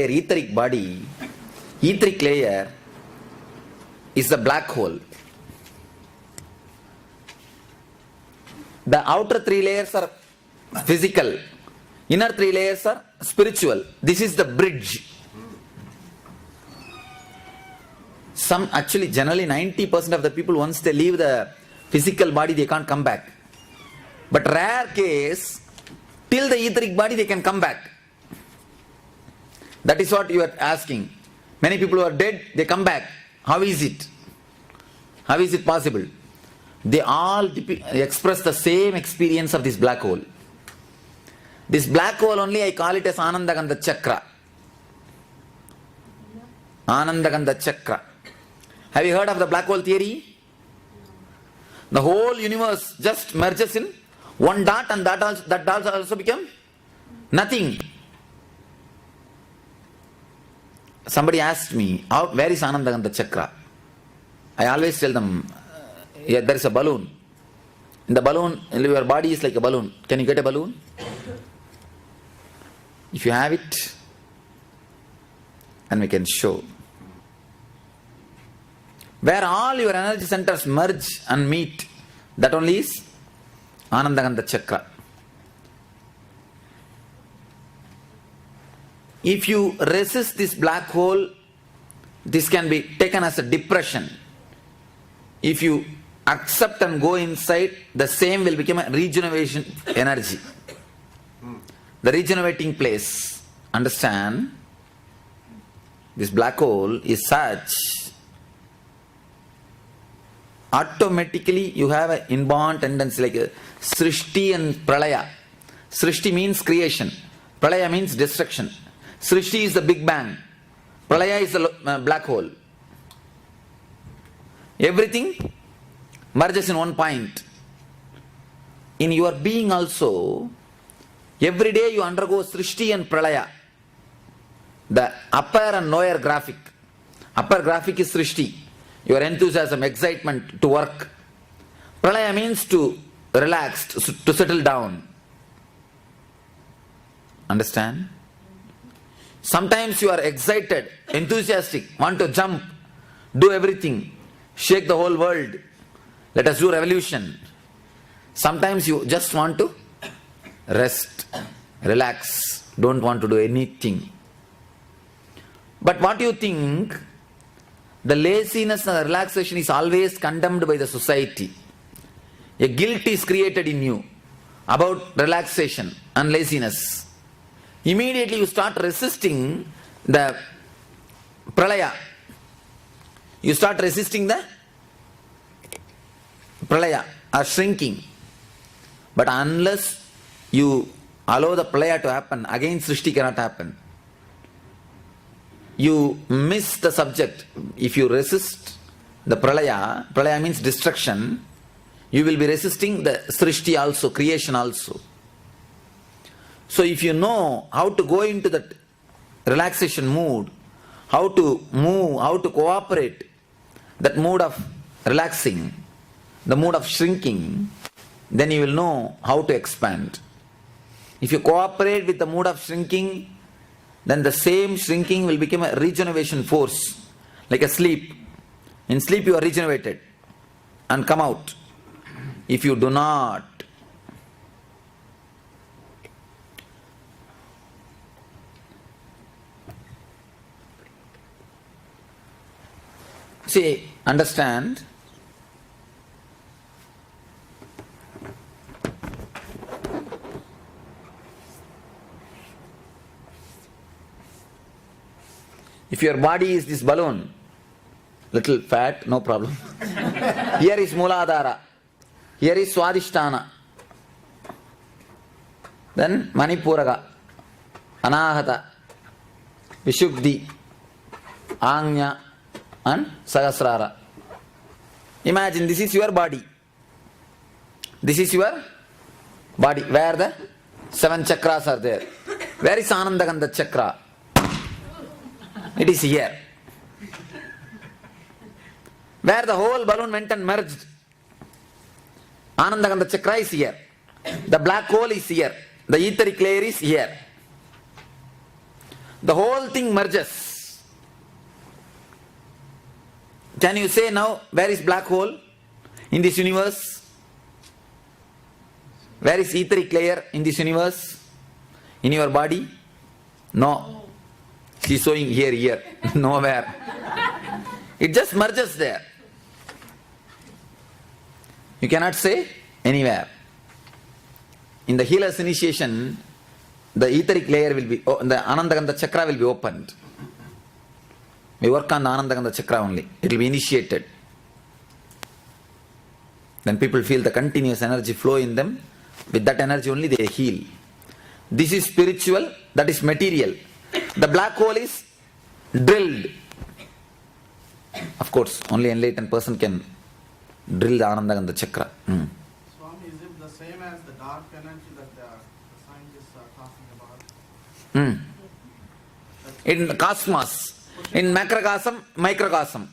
layer, etheric body, etheric layer is the black hole. The outer three layers are physical, inner three layers are spiritual. This is the bridge. Generally 90% of the people, once they leave the physical body, they can't come back. But rare case, till the etheric body they can come back. That is what you are asking. Many people who are dead, they come back. How is it? How is it possible? They all express the same experience of this black hole. This black hole only I call it as Anandagandha Chakra. Anandagandha Chakra. Have you heard of the black hole theory? The whole universe just merges in one dot, and that also become nothing. Somebody asked me, where is Anandagandha Chakra? I always tell them, there is a balloon. In the balloon, your body is like a balloon. Can you get a balloon? If you have it, and we can show. Where all your energy centers merge and meet, that only is Anandagandha Chakra. If you resist this black hole, this can be taken as a depression. If you accept and go inside, the same will become a regeneration energy. The regenerating place. Understand? This black hole is such. Automatically you have an inborn tendency like a Srishti and Pralaya. Srishti means creation. Pralaya means destruction. Srishti is the Big Bang. Pralaya is the black hole. Everything merges in one point. In your being also, every day you undergo Srishti and Pralaya. The upper and lower graphic. Upper graphic is Srishti. Your enthusiasm, excitement to work. Pralaya means to relax, to settle down. Understand? Sometimes you are excited, enthusiastic, want to jump, do everything, shake the whole world. Let us do revolution. Sometimes you just want to rest, relax, don't want to do anything. But what do you think? The laziness and the relaxation is always condemned by the society. A guilt is created in you about relaxation and laziness. Immediately you start resisting the pralaya. You start resisting the pralaya or shrinking. But unless you allow the pralaya to happen, again Srishti cannot happen. You miss the subject. If you resist the pralaya, pralaya means destruction, you will be resisting the Srishti also, creation also. So if you know how to go into that relaxation mood, how to move, how to cooperate, that mood of relaxing, the mood of shrinking, then you will know how to expand. If you cooperate with the mood of shrinking, then the same shrinking will become a regeneration force, like a sleep. In sleep you are regenerated and come out. If you do not, see, understand, if your body is this balloon, little fat, no problem. Here is Mooladhara, here is Swadhisthana, then Manipuraga, Anahata, Vishuddhi, Anya, and Sahasrara. Imagine this is your body. This is your body, where the 7 chakras are there. Where is Anandagandha Chakra? It is here. Where the whole balloon went and merged. Anandagandha Chakra is here. The black hole is here. The etheric layer is here. the whole thing merges. Can you say now, where is black hole in this universe? Where is etheric layer in this universe? In your body? No. She is showing here, nowhere. It just merges there. You cannot say anywhere. In the healer's initiation, the etheric layer will be, the Anandagandha chakra will be opened. We work on the Anandagandha chakra only. It will be initiated. Then people feel the continuous energy flow in them. With that energy only they heal. This is spiritual, that is material. The black hole is drilled. Of course, only enlightened person can drill the Anandagandha chakra. Swami, is it the same as the dark energy that the scientists are talking about? In the cosmos, in macrocosm, microcosm.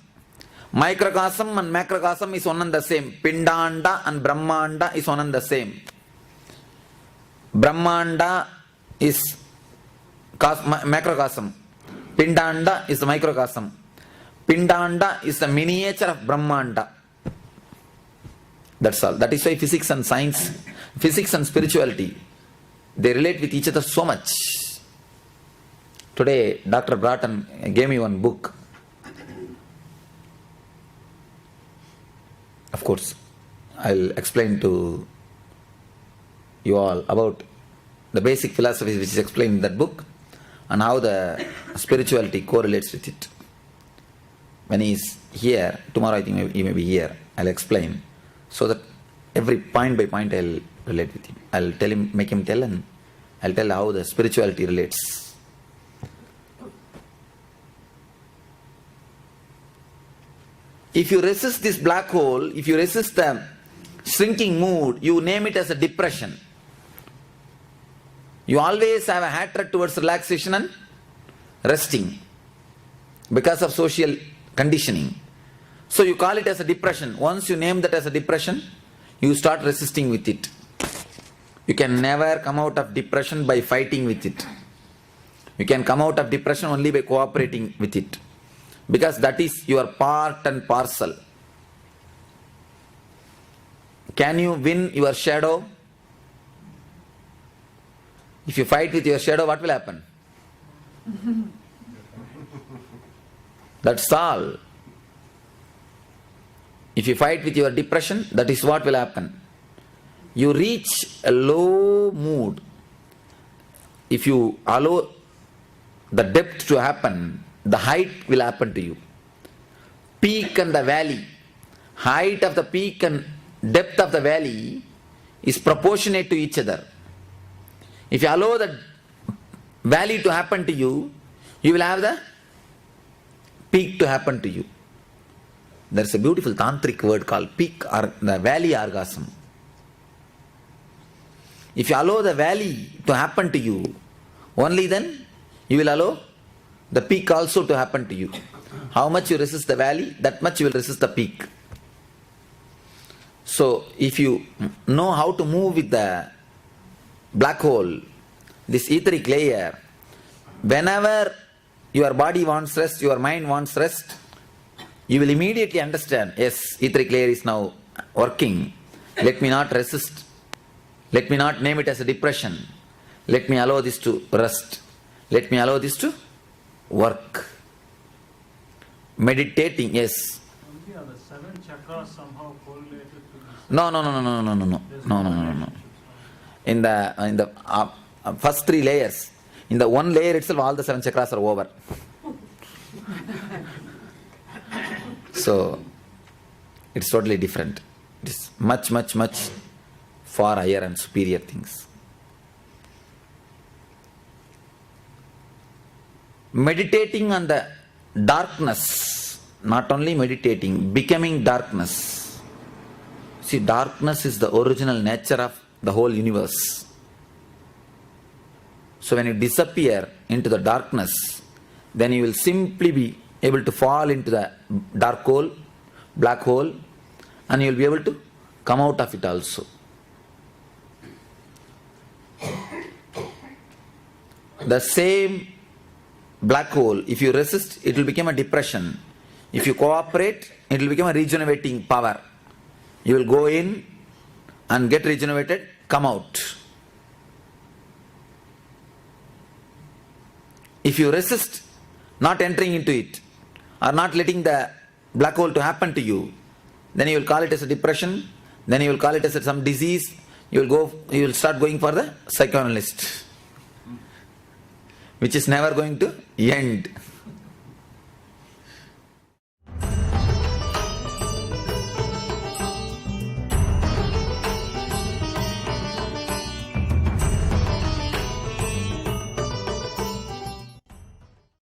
Microcosm and macrocosm is one and the same. Pindanda and Brahmanda is one and the same. Brahmanda is macrocosm. Pindanda is the microcosm. Pindanda is the miniature of Brahmanda. That's all. That is why physics and science, physics and spirituality, they relate with each other so much. Today, Dr. Bratton gave me one book. Of course, I'll explain to you all about the basic philosophy which is explained in that book and how the spirituality correlates with it. When he is here, tomorrow I think he may be here, I'll explain. So that every point by point I'll relate with him. I'll tell him, make him tell, and I'll tell how the spirituality relates. If you resist this black hole, if you resist the shrinking mood, you name it as a depression. You always have a hatred towards relaxation and resting because of social conditioning. So you call it as a depression. Once you name that as a depression, you start resisting with it. You can never come out of depression by fighting with it. You can come out of depression only by cooperating with it. Because that is your part and parcel. Can you win your shadow? If you fight with your shadow, what will happen? That's all. If you fight with your depression, that is what will happen. You reach a low mood. If you allow the depth to happen, the height will happen to you. Peak and the valley. Height of the peak and depth of the valley is proportionate to each other. If you allow the valley to happen to you, you will have the peak to happen to you. There is a beautiful tantric word called peak or the valley orgasm. If you allow the valley to happen to you, only then you will allow the peak also to happen to you. How much you resist the valley, that much you will resist the peak. So if you know how to move with the black hole, this etheric layer, whenever your body wants rest, your mind wants rest, you will immediately understand, yes, etheric layer is now working. Let me not resist. Let me not name it as a depression. Let me allow this to rest. Let me allow this to work. Meditating, yes. Only are the 7 chakras somehow correlated to this? No. In the first 3 layers, in the one layer itself, all the 7 chakras are over. So, it's totally different. It is much far higher and superior things. Meditating on the darkness, not only meditating, becoming darkness. See, darkness is the original nature of the whole universe. So when you disappear into the darkness, then you will simply be able to fall into the dark hole, black hole, and you will be able to come out of it also. The same black hole, if you resist, it will become a depression. If you cooperate, it will become a regenerating power. You will go in and get regenerated, come out. If you resist not entering into it or not letting the black hole to happen to you, then you will call it as a depression, then you will call it as some disease, you will start going for the psychoanalyst, which is never going to end.